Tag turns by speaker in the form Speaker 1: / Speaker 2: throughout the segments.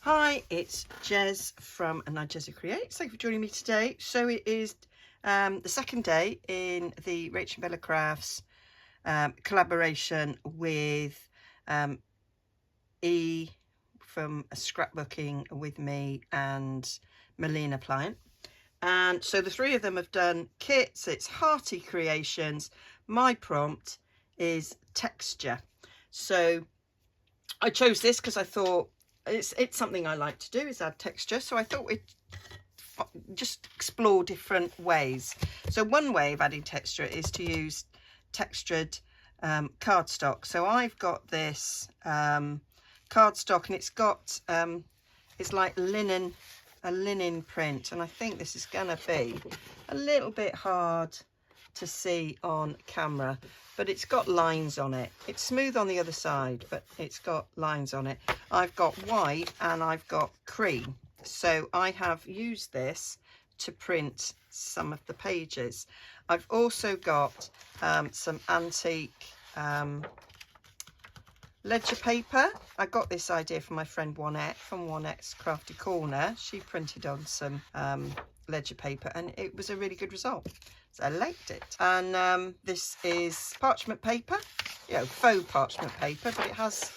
Speaker 1: Hi, it's Jez from Nigezza Creates. Thank you for joining me today. So it is the second day in the Rachel and Bella Crafts collaboration with E from Scrapbooking with Me and Melina Pliant. And so the three of them have done kits. It's Hearty Creations. My prompt is texture. So I chose this because I thought it's something I like to do, is add texture. So I thought we'd just explore different ways. So one way of adding texture is to use textured cardstock. So I've got this cardstock, and it's got it's like a linen print, and I think this is gonna be a little bit hard to see on camera, but it's got lines on it. It's smooth on the other side, but it's got lines on it. I've got white and I've got cream, so I have used this to print some of the pages. I've also got some antique ledger paper. I got this idea from my friend Juanette from Juanette's Crafty Corner. She printed on some ledger paper and it was a really good result, so I liked it. And this is parchment paper, faux parchment paper, but it has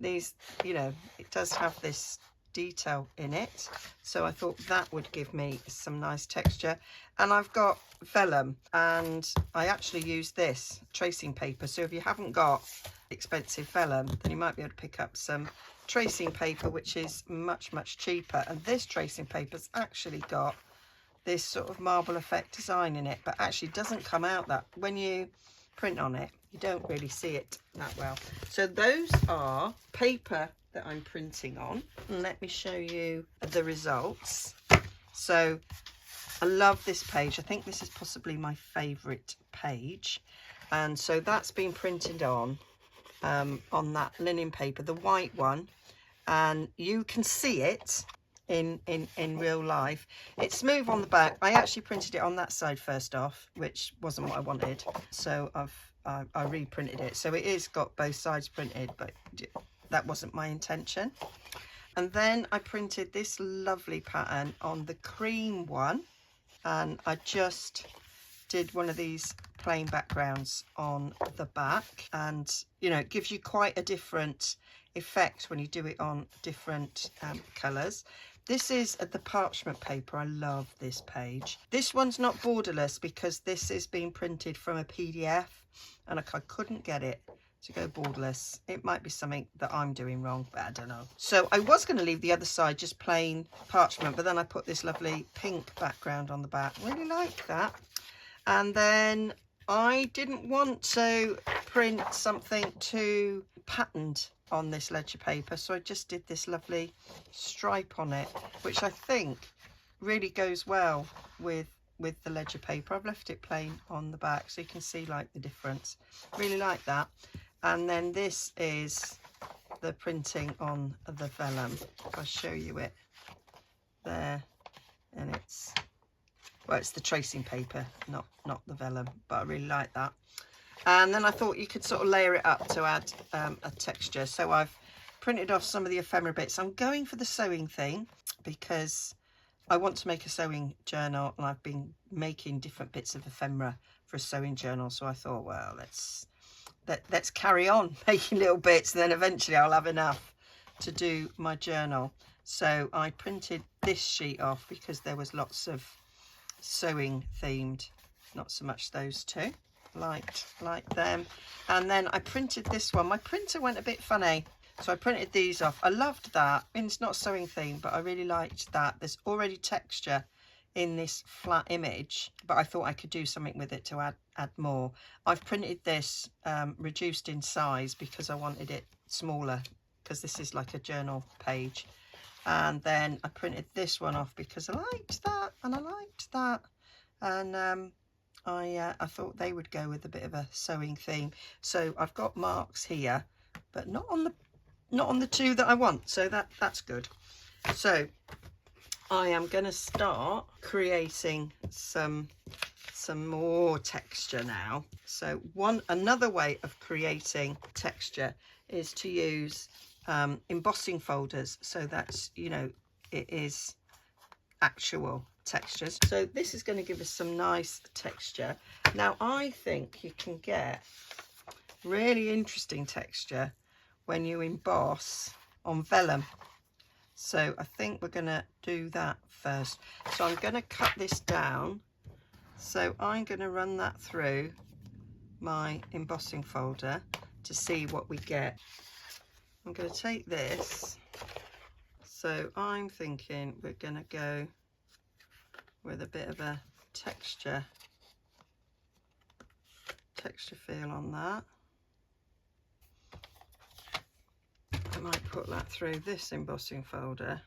Speaker 1: these, it does have this detail in it, so I thought that would give me some nice texture. And I've got vellum, and I actually use this tracing paper, so if you haven't got expensive vellum, then you might be able to pick up some tracing paper, which is much cheaper. And this tracing paper's actually got this sort of marble effect design in it, but actually doesn't come out that, when you print on it, you don't really see it that well. So those are paper that I'm printing on, and let me show you the results. So I love this page. I think this is possibly my favorite page, and so that's been printed on that linen paper, the white one, and you can see it in real life. It's smooth on the back. I actually printed it on that side first off, which wasn't what I wanted, so I reprinted it, so it is got both sides printed, but that wasn't my intention. And then I printed this lovely pattern on the cream one, and I just did one of these plain backgrounds on the back, and it gives you quite a different effect when you do it on different colours. This is the parchment paper. I love this page. This one's not borderless because this is being printed from a PDF, and I couldn't get it to go borderless. It might be something that I'm doing wrong, but I don't know. So I was going to leave the other side just plain parchment, but then I put this lovely pink background on the back. Really like that. And then I didn't want to print something too patterned on this ledger paper, so I just did this lovely stripe on it, which I think really goes well with the ledger paper. I've left it plain on the back so you can see like the difference. Really like that. And then this is the printing on the vellum. If I show you it there, and it's the tracing paper, not the vellum, but I really like that. And then I thought you could sort of layer it up to add a texture. So I've printed off some of the ephemera bits. I'm going for the sewing thing because I want to make a sewing journal, and I've been making different bits of ephemera for a sewing journal. So I thought, well, let's carry on making little bits, and then eventually I'll have enough to do my journal. So I printed this sheet off because there was lots of sewing themed, not so much those two, like them. And then I printed this one. My printer went a bit funny, so I printed these off. I loved that. I mean, it's not sewing themed, but I really liked that. There's already texture in this flat image, but I thought I could do something with it to add more. I've printed this reduced in size because I wanted it smaller, because this is like a journal page. And then I printed this one off because I liked that, and I liked that, and I thought they would go with a bit of a sewing theme. So I've got marks here, but not on the two that I want, so that's good. So I am going to start creating some more texture now. So another way of creating texture is to use embossing folders, so that's, you know, it is actual textures. So this is going to give us some nice texture. Now I think you can get really interesting texture when you emboss on vellum, so I think we're going to do that first. So I'm going to cut this down, so I'm going to run that through my embossing folder to see what we get. I'm going to take this, so I'm thinking we're going to go with a bit of a texture feel on that. I might put that through this embossing folder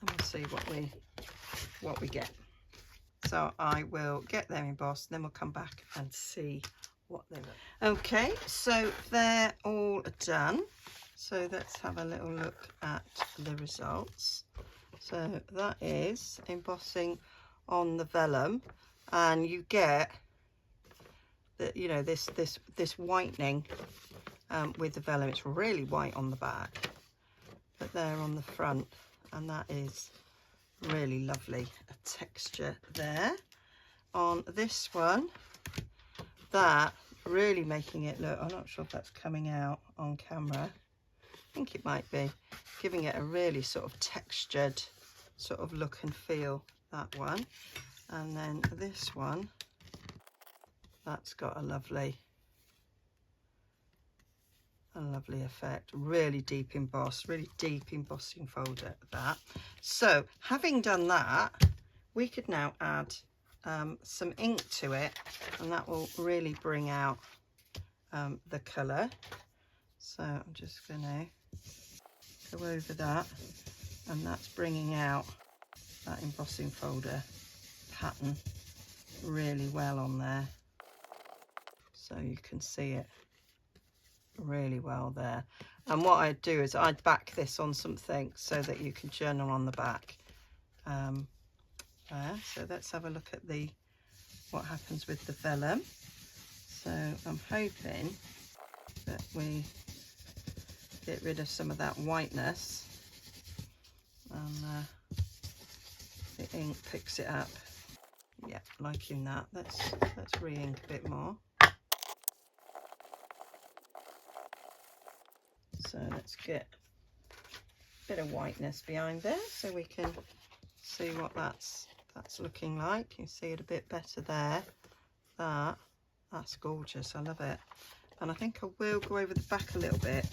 Speaker 1: and we'll see what we get. So I will get them embossed, then we'll come back and see what they look. Okay, so they're all done. So let's have a little look at the results. So that is embossing on the vellum, and you get the, you know, this whitening with the vellum. It's really white on the back, but there on the front, and that is really lovely. A texture there. On this one, that really making it look, I'm not sure if that's coming out on camera, I think it might be, giving it a really sort of textured sort of look and feel, that one. And then this one, that's got a lovely effect, really deep embossed, really deep embossing folder, that. So having done that, we could now add some ink to it, and that will really bring out the colour. So I'm just going to go over that, and that's bringing out that embossing folder pattern really well on there, so you can see it really well there. And what I'd do is I'd back this on something so that you can journal on the back there. So let's have a look at what happens with the vellum. So I'm hoping that we get rid of some of that whiteness, and the ink picks it up. Yeah, liking that. Let's re-ink a bit more. So let's get a bit of whiteness behind there so we can see what that's looking like. You can see it a bit better there. That's gorgeous. I love it. And I think I will go over the back a little bit,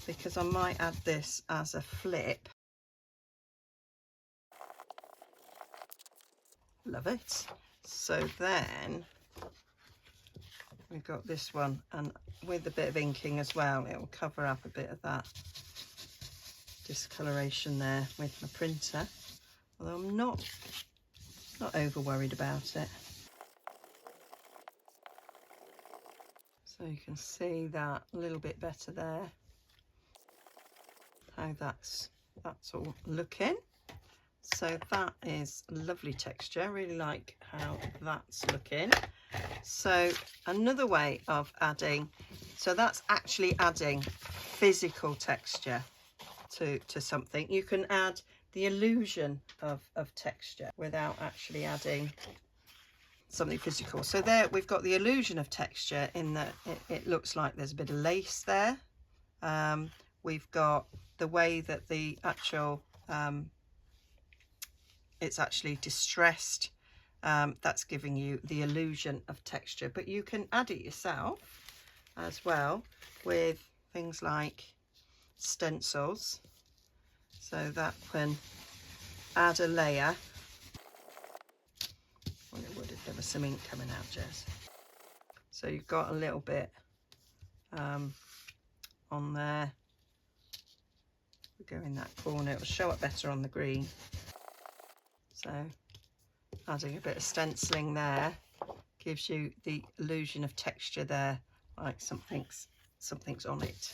Speaker 1: because I might add this as a flip. Love it. So then we've got this one, and with a bit of inking as well, it will cover up a bit of that discoloration there with my printer, although I'm not over worried about it. So you can see that a little bit better there, how that's all looking. So that is lovely texture. I really like how that's looking. So another way of adding, so that's actually adding physical texture to something. You can add the illusion of texture without actually adding something physical. So there we've got the illusion of texture in that it looks like there's a bit of lace there. We've got the way that the actual it's actually distressed. That's giving you the illusion of texture, but you can add it yourself as well with things like stencils, so that can add a layer. Well, it would if there was some ink coming out, Jess. So you've got a little bit on there. We'll go in that corner, it'll show up better on the green. So adding a bit of stenciling there gives you the illusion of texture there, like something's on it.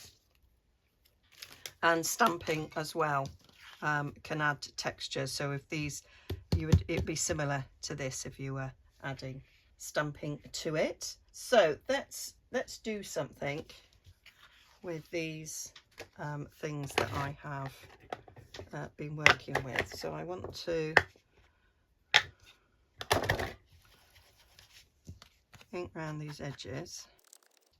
Speaker 1: And stamping as well can add texture. So if these, it'd be similar to this if you were adding stamping to it. So let's do something with these things that I have been working with. So I want to ink around these edges.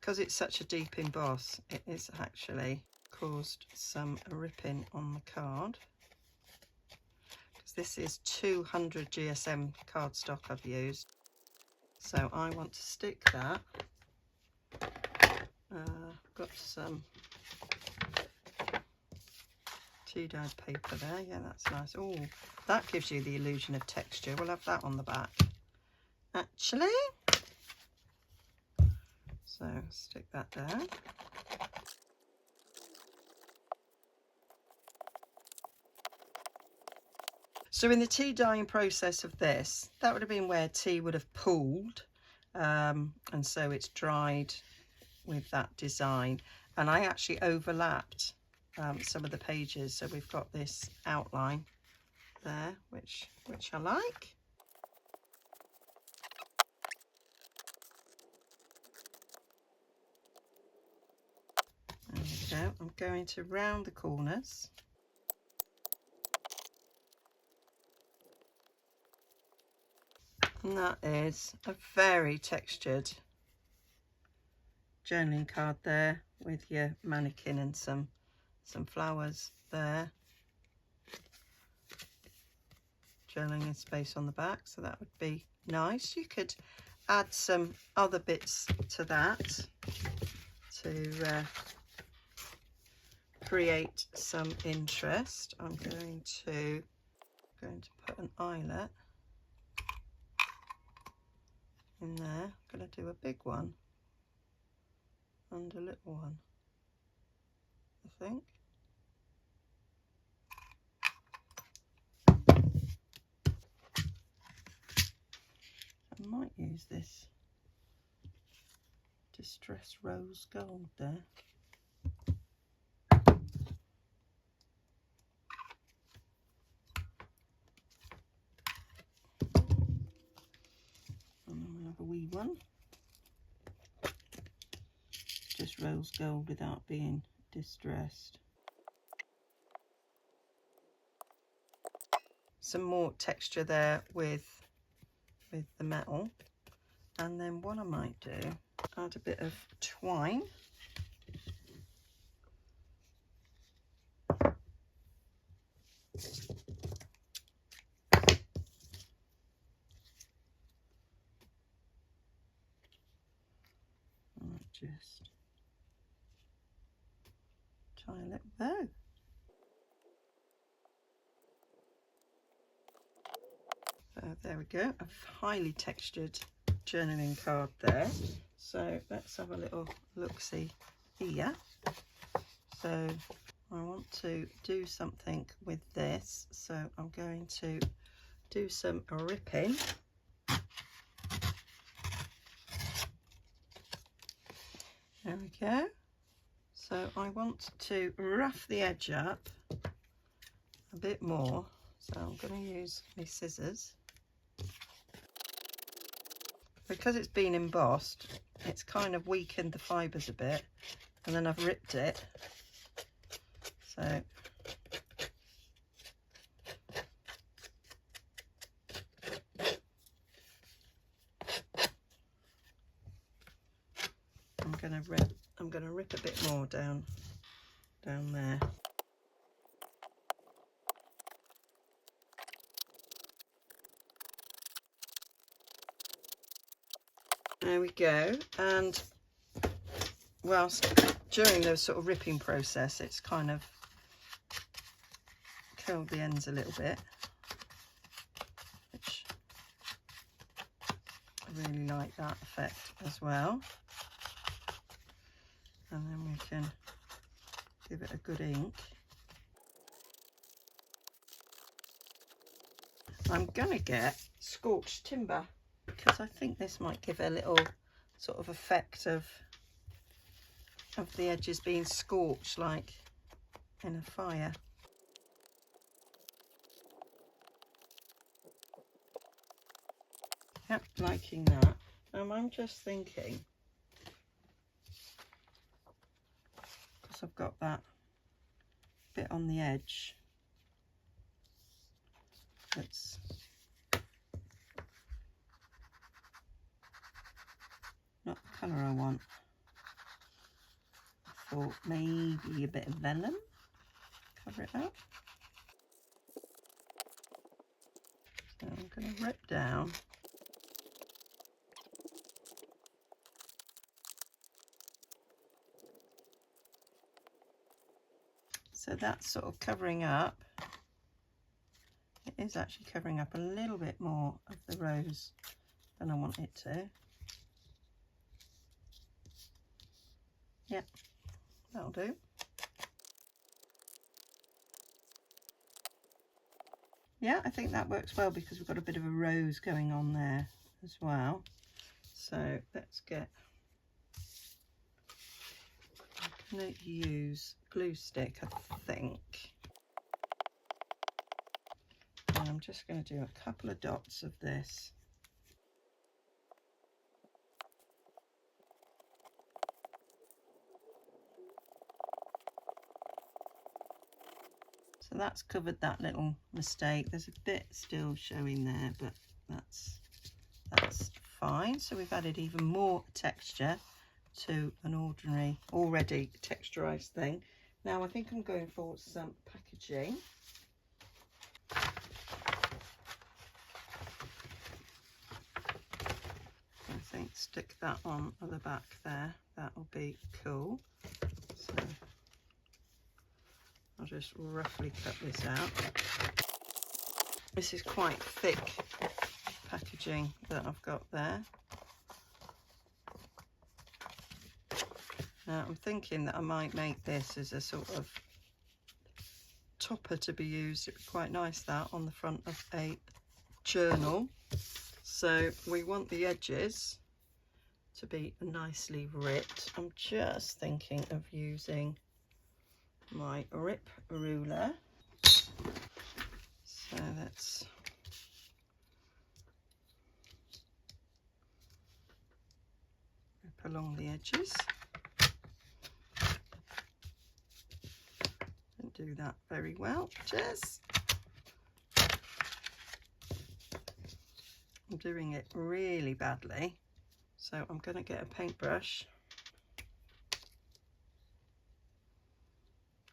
Speaker 1: Because it's such a deep emboss, it is actually caused some ripping on the card. Because this is 200 GSM cardstock I've used. So I want to stick that. Got some tea dyed paper there. Yeah, that's nice. Oh, that gives you the illusion of texture. We'll have that on the back. Actually. So stick that down. So in the tea dyeing process of this, that would have been where tea would have pooled, and so it's dried with that design. And I actually overlapped some of the pages, so we've got this outline there, which I like. There we go. I'm going to round the corners. And that is a very textured journaling card there with your mannequin and some flowers there. Journaling in space on the back, so that would be nice. You could add some other bits to that to create some interest. I'm going to put an eyelet in there. I'm going to do a big one and a little one, I think. I might use this distressed rose gold there. And then we'll have a wee one. Just rose gold without being distressed. Some more texture there with the metal. And then what I might do, add a bit of twine. And just tie a little bow. So there we go, a highly textured journaling card there. So let's have a little look-see here. So I want to do something with this, so I'm going to do some ripping. There we go. So I want to rough the edge up a bit more, so I'm going to use my scissors. Because it's been embossed, it's kind of weakened the fibres a bit, and then I've ripped it. So I'm gonna rip a bit more down there. There we go. And whilst during the sort of ripping process, it's kind of curled the ends a little bit, which I really like that effect as well. And then we can give it a good ink. I'm gonna get scorched timber because I think this might give a little sort of effect of the edges being scorched, like in a fire. Yep, liking that. I'm just thinking got that bit on the edge that's not the colour I want. I thought maybe a bit of vellum, cover it up. So I'm going to rip down. So that's sort of covering up. It is actually covering up a little bit more of the rose than I want it to. Yep, that'll do. Yeah, I think that works well because we've got a bit of a rose going on there as well. So let's get, I'm going to use glue stick, I think. And I'm just going to do a couple of dots of this. So that's covered that little mistake. There's a bit still showing there, but that's fine. So we've added even more texture to an ordinary, already texturized thing. Now I think I'm going for some packaging. I think stick that on at the back there. That'll be cool. So I'll just roughly cut this out. This is quite thick packaging that I've got there. Now I'm thinking that I might make this as a sort of topper to be used. It'd be quite nice that on the front of a journal. So we want the edges to be nicely ripped. I'm just thinking of using my rip ruler. So let's rip along the edges. Didn't do that very well, Jess. I'm doing it really badly. So I'm going to get a paintbrush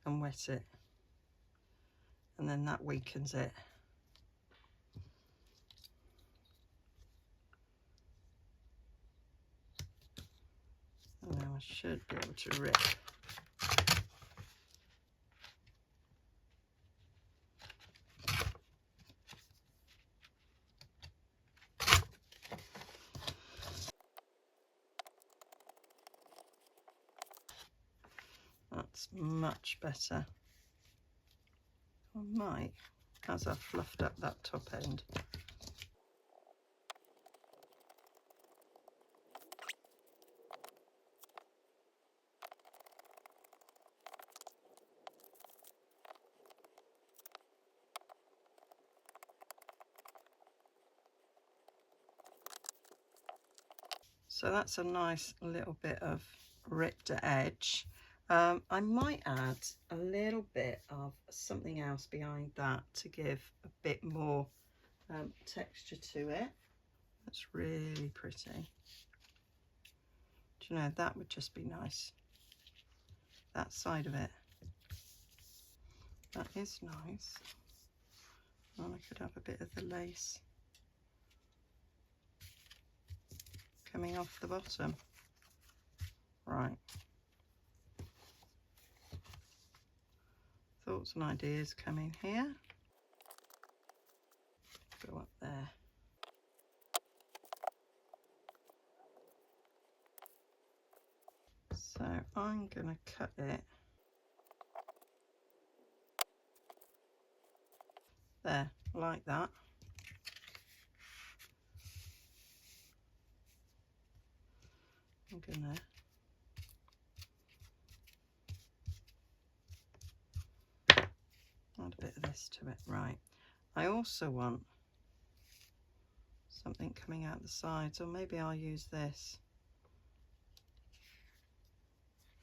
Speaker 1: and wet it, and then that weakens it. And now I should be able to rip. That's much better. I might, as I've fluffed up that top end. So that's a nice little bit of ripped edge. I might add a little bit of something else behind that to give a bit more texture to it. That's really pretty. Do you know, that would just be nice. That side of it. That is nice. And I could have a bit of the lace coming off the bottom. Right. Thoughts and ideas coming here. Go up there. So I'm going to cut it there, like that. I'm going to add a bit of this to it. Right. I also want something coming out the sides, or maybe I'll use this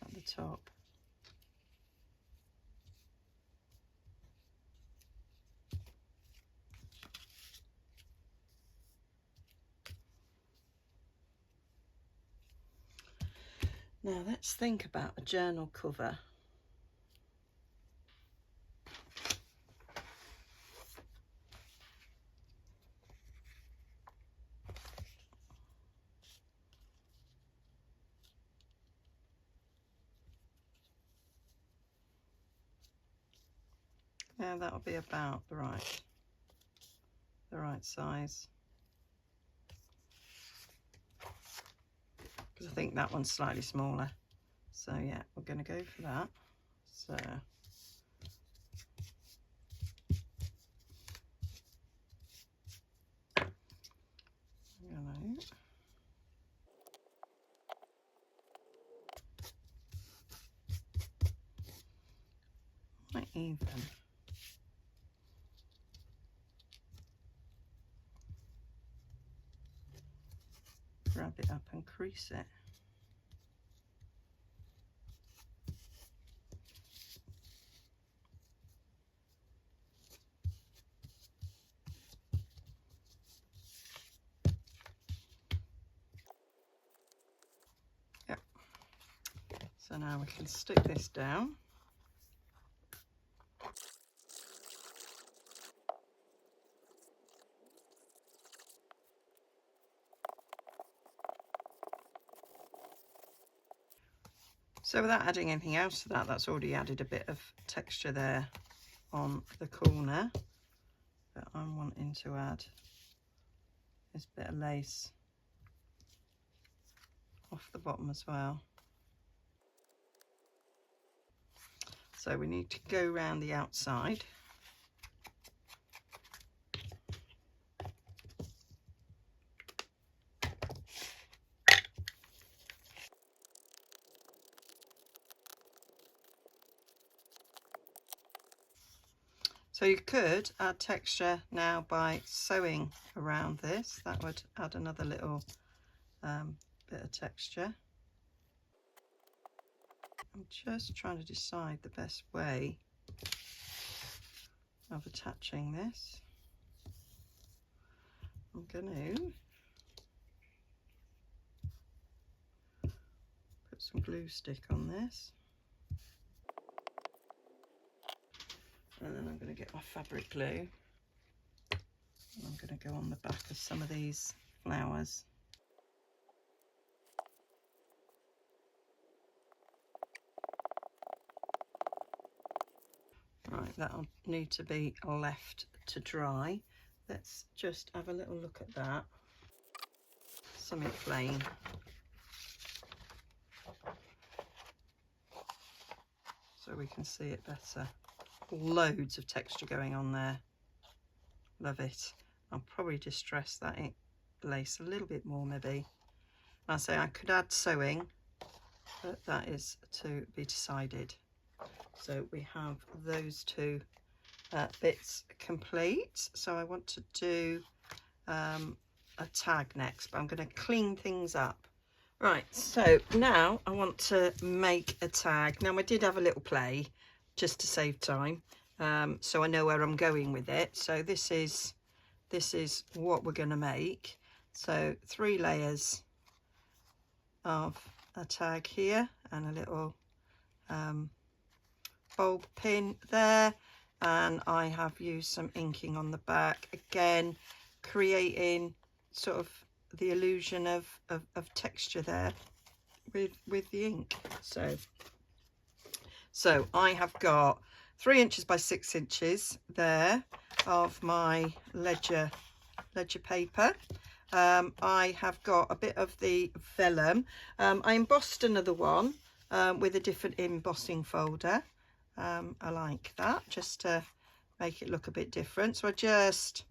Speaker 1: at the top. Now let's think about a journal cover. Yeah, that'll be about the right size. Because I think that one's slightly smaller. So yeah, we're going to go for that. So might even grab it up and crease it. Yep. So now we can stick this down. So without adding anything else to that, that's already added a bit of texture there on the corner. But I'm wanting to add this bit of lace off the bottom as well. So we need to go around the outside. So you could add texture now by sewing around this. That would add another little bit of texture. I'm just trying to decide the best way of attaching this. I'm going to put some glue stick on this. And then I'm going to get my fabric glue. And I'm going to go on the back of some of these flowers. Right, that'll need to be left to dry. Let's just have a little look at that. Something plain. So we can see it better. Loads of texture going on there. Love it. I'll probably just stress that lace a little bit more maybe. I say I could add sewing, but that is to be decided. So we have those two bits complete. So I want to do a tag next, but I'm going to clean things up. Right, so now I want to make a tag. Now I did have a little play just to save time, so I know where I'm going with it. So this is what we're going to make. So 3 layers of a tag here and a little bulb pin there, and I have used some inking on the back, again creating sort of the illusion of texture there with the ink. So I have got 3 inches by 6 inches there of my ledger paper. I have got a bit of the vellum. I embossed another one with a different embossing folder. I like that, just to make it look a bit different. So I just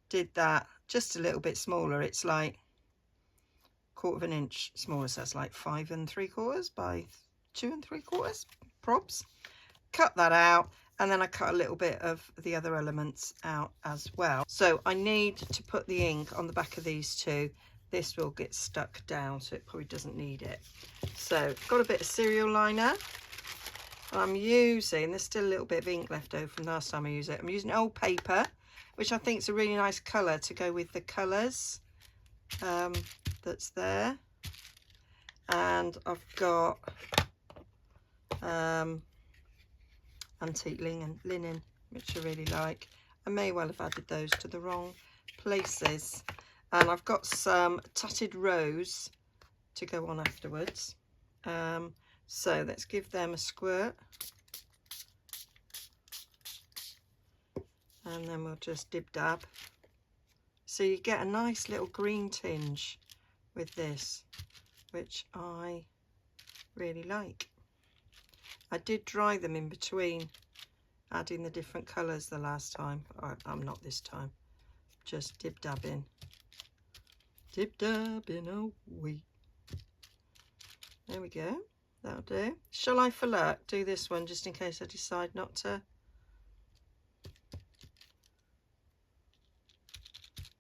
Speaker 1: did that just a little bit smaller. It's like 1/4 inch smaller, so that's like 5 3/4 by 2 3/4 probs. Cut that out, and then I cut a little bit of the other elements out as well. So I need to put the ink on the back of these two. This will get stuck down, so it probably doesn't need it. So got a bit of cereal liner. I'm using, there's still a little bit of ink left over from last time I used it. I'm using old paper, which I think is a really nice colour to go with the colours that's there. and I've got antique linen, which I really like. I may well have added those to the wrong places. And I've got some tatted rose to go on afterwards. So let's give them a squirt. And then we'll just dib dab. So you get a nice little green tinge with this, which I really like. I did dry them in between adding the different colours the last time. I'm not this time. Just dib dabbing. Dib dabbing away. There we go. That'll do. Shall I, for luck, do this one just in case I decide not to?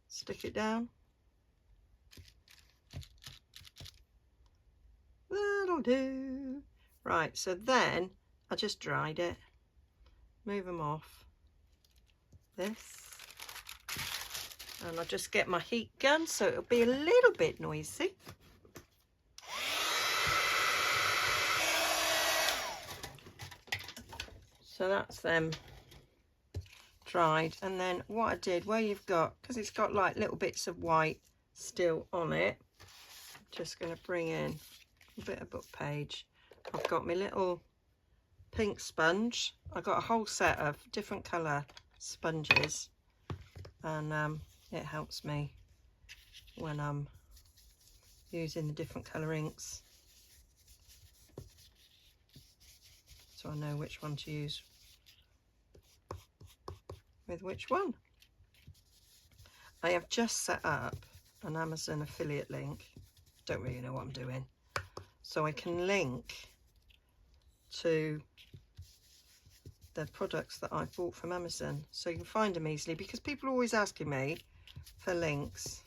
Speaker 1: Stick it down. That'll do. Right, so then I just dried it. Move them off. This. And I'll just get my heat gun so it'll be a little bit noisy. So that's them dried. And then what I did, where you've got, because it's got like little bits of white still on it, I'm just going to bring in a bit of book page. I've got my little pink sponge. I've got a whole set of different colour sponges, and it helps me when I'm using the different colour inks, so I know which one to use with which one. I have just set up an Amazon affiliate link. Don't really know what I'm doing, so I can link to the products that I've bought from Amazon, so you can find them easily, because people are always asking me for links.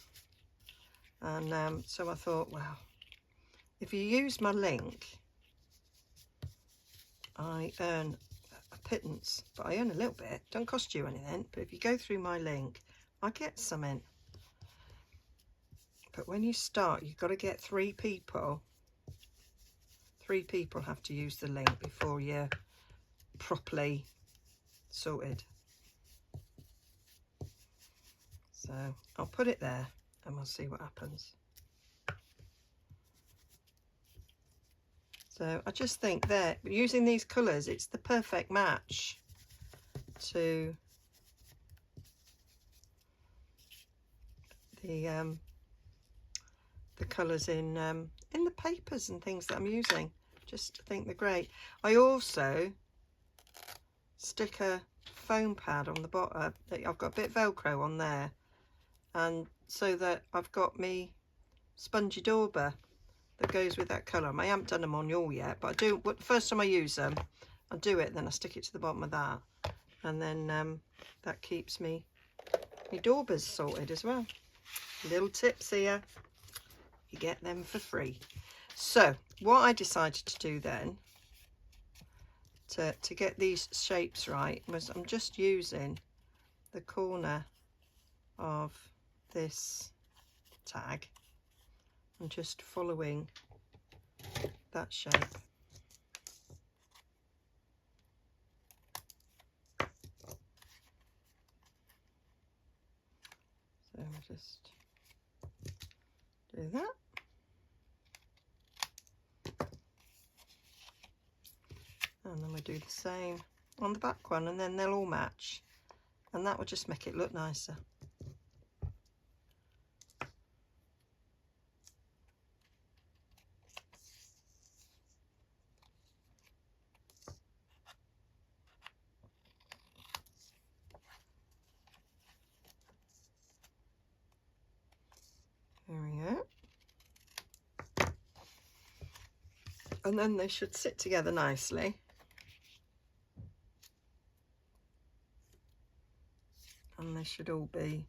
Speaker 1: And so I thought, well, if you use my link, I earn a pittance, but I earn a little bit. Don't cost you anything, but if you go through my link, I get something. But when you start, you've got to get 3 people. 3 people have to use the link before you're properly sorted. So I'll put it there and we'll see what happens. So I just think that using these colours, it's the perfect match to the colours in the papers and things that I'm using. Just think they're great. I also stick a foam pad on the bottom. I've got a bit of Velcro on there, and so that I've got me spongy dauber that goes with that colour. I haven't done them on all yet, but I do. The first time I use them, I do it, then I stick it to the bottom of that, and then that keeps me daubers sorted as well. Little tips here, you get them for free. So what I decided to do then to get these shapes right was I'm just using the corner of this tag and just following that shape. So I'll just do that. And then we do the same on the back one, and then they'll all match, and that will just make it look nicer. There we go. And then they should sit together nicely. And they should all be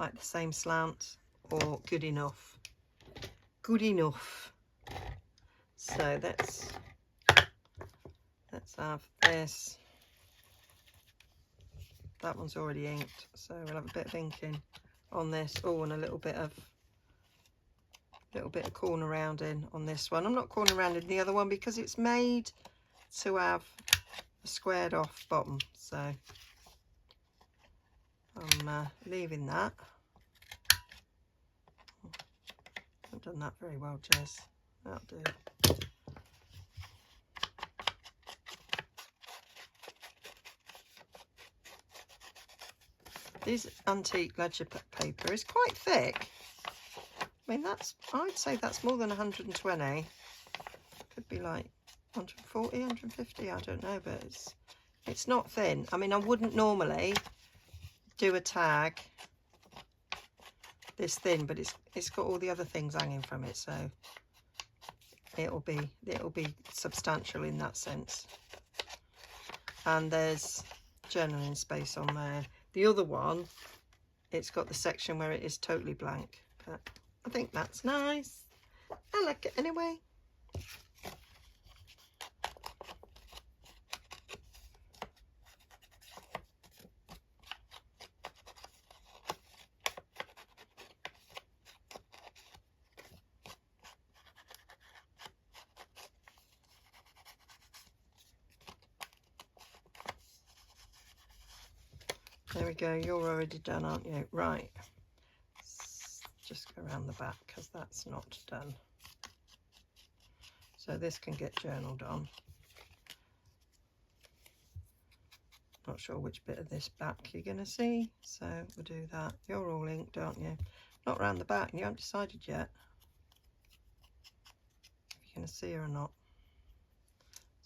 Speaker 1: like the same slant or good enough. Good enough. So let's have this. That one's already inked, so we'll have a bit of inking on this. Oh, and a little bit of little bit of corner rounding on this one. I'm not corner rounding the other one because it's made to have a squared off bottom, so I'm leaving that. I've done that very well, Jez. That'll do. This antique ledger paper is quite thick. I mean, I'd say that's more than 120. Could be like 140, 150, I don't know, but it's not thin. I mean, I wouldn't normally do a tag this thin, but it's got all the other things hanging from it, so it'll be substantial in that sense. And there's journaling space on there. The other one, it's got the section where it is totally blank, but I think that's nice. I like it anyway. There we go, you're already done, aren't you? Right, just go around the back because that's not done. So this can get journaled on. Not sure which bit of this back you're going to see, so we'll do that. You're all inked, aren't you? Not round the back, and you haven't decided yet if you're going to see her or not.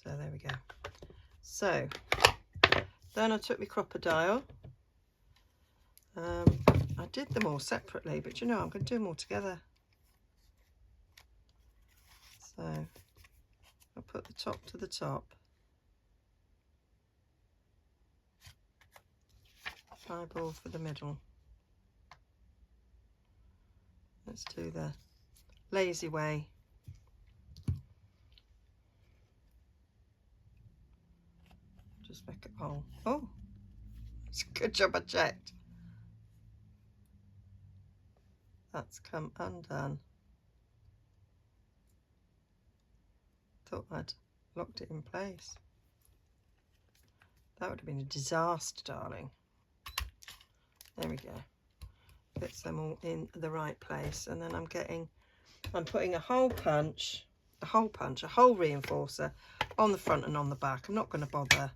Speaker 1: So there we go. So then I took my crocodile. I did them all separately, but you know, I'm going to do them all together. So I'll put the top to the top. Eyeball for the middle. Let's do the lazy way. Just make a hole. Oh, it's a good job I checked. That's come undone. Thought I'd locked it in place. That would have been a disaster, darling. There we go. Fits them all in the right place, and then I'm putting a hole reinforcer on the front and on the back. I'm not going to bother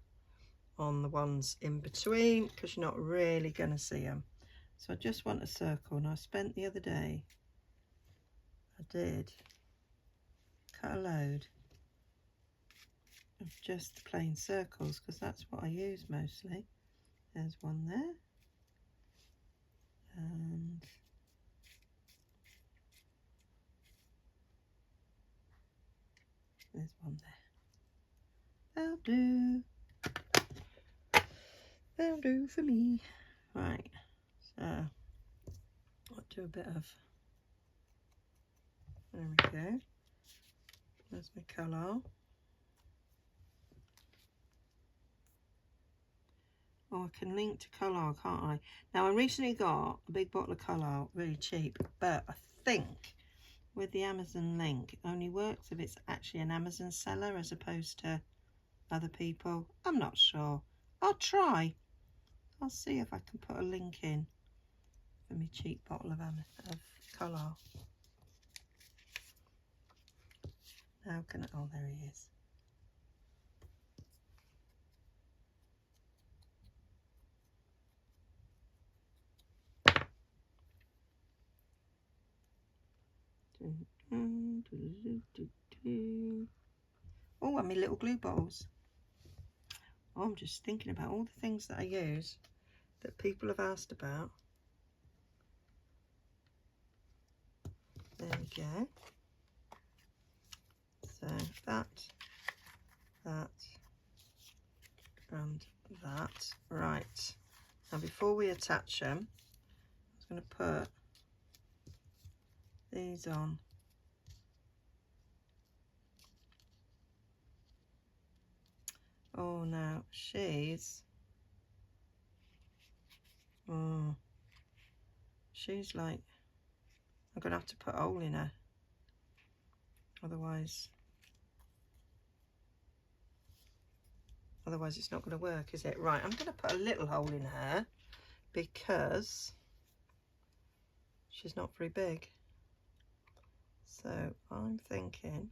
Speaker 1: on the ones in between because you're not really going to see them. So I just want a circle, and I spent the other day, I did cut a load of just plain circles because that's what I use mostly. There's one there, and there's one there. That'll do. That'll do for me. Right, so I'll do a bit of, there we go. There's my colour. Oh, I can link to colour, can't I? Now, I recently got a big bottle of colour, really cheap, but I think with the Amazon link, it only works if it's actually an Amazon seller as opposed to other people. I'm not sure. I'll try. I'll see if I can put a link in for my cheap bottle of colour. Now can I, oh, there he is. Oh, and my little glue balls. Oh, I'm just thinking about all the things that I use that people have asked about. There we go. So that, and that. Right. Now before we attach them, I was going to put these on. Oh, now she's like, I'm going to have to put a hole in her. Otherwise it's not going to work, is it? Right, I'm going to put a little hole in her because she's not very big. So I'm thinking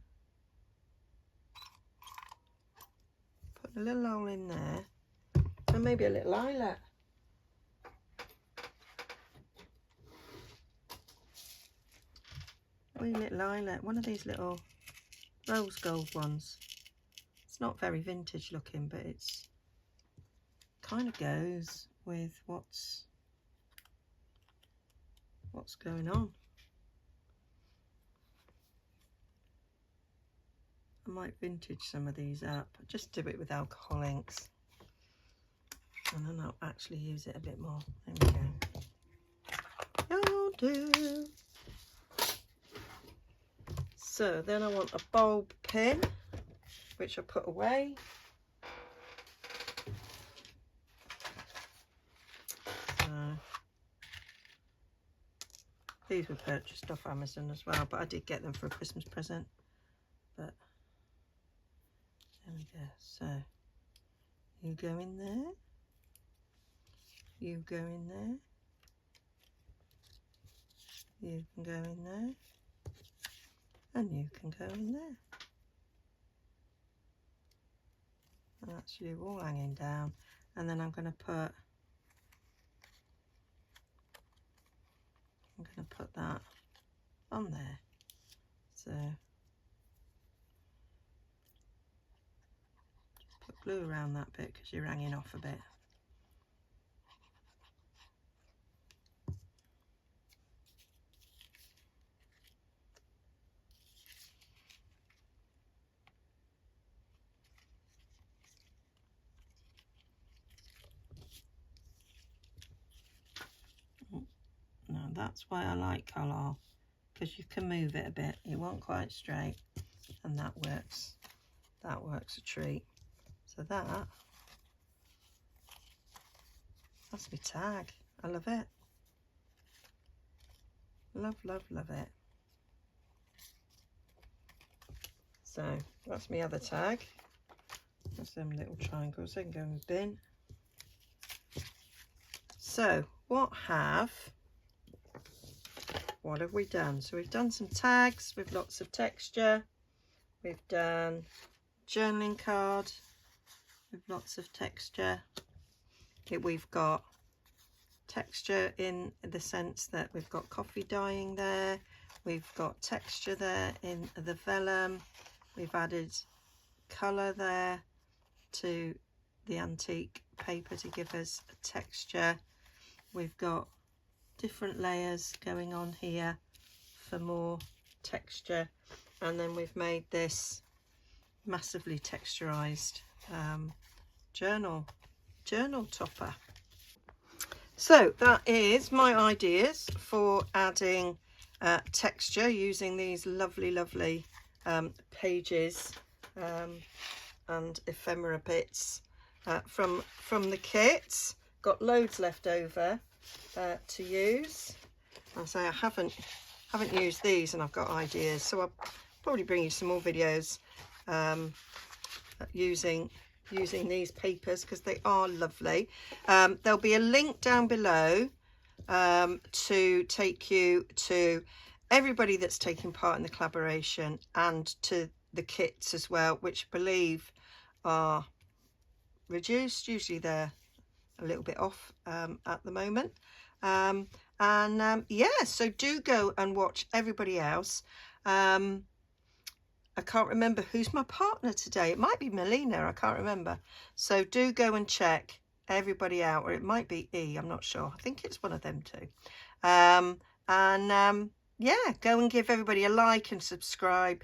Speaker 1: put a little hole in there and maybe a little eyelet. Wee little eyelet, one of these little rose gold ones. It's not very vintage looking, but it's kind of goes with what's going on. I might vintage some of these up. Just do it with alcohol inks, and then I'll actually use it a bit more. There we go. You'll do. So then I want a bulb pin, which I put away. These were purchased off Amazon as well, but I did get them for a Christmas present. But there we go. So you go in there, you go in there, you can go in there, and you can go in there. And that's you all hanging down. And then I'm going to put that on there. So just put glue around that bit because you're hanging off a bit. Now that's why I like colour, because you can move it a bit. It won't quite straight, and that works. That works a treat. So that's my tag. I love it. Love, love, love it. So that's my other tag. That's them little triangles. They can go in the bin. So what have we done? So we've done some tags with lots of texture. We've done journaling card with lots of texture. We've got texture in the sense that we've got coffee dyeing there. We've got texture there in the vellum. We've added colour there to the antique paper to give us a texture. We've got different layers going on here for more texture, and then we've made this massively texturized journal topper. So that is my ideas for adding texture using these lovely pages and ephemera bits from the kit. Got loads left over to use. I say I haven't used these, and I've got ideas, so I'll probably bring you some more videos using these papers because they are lovely. There'll be a link down below to take you to everybody that's taking part in the collaboration and to the kits as well, which I believe are reduced. Usually they're a little bit off at the moment. Yeah, so do go and watch everybody else. I can't remember who's my partner today. It might be Melina, I can't remember. So do go and check everybody out, or it might be E, I'm not sure. I think it's one of them two. Yeah, go and give everybody a like and subscribe.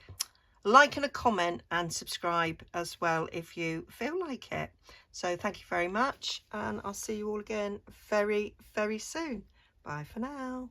Speaker 1: Like and a comment and subscribe as well if you feel like it. So thank you very much, and I'll see you all again very, very soon. Bye for now.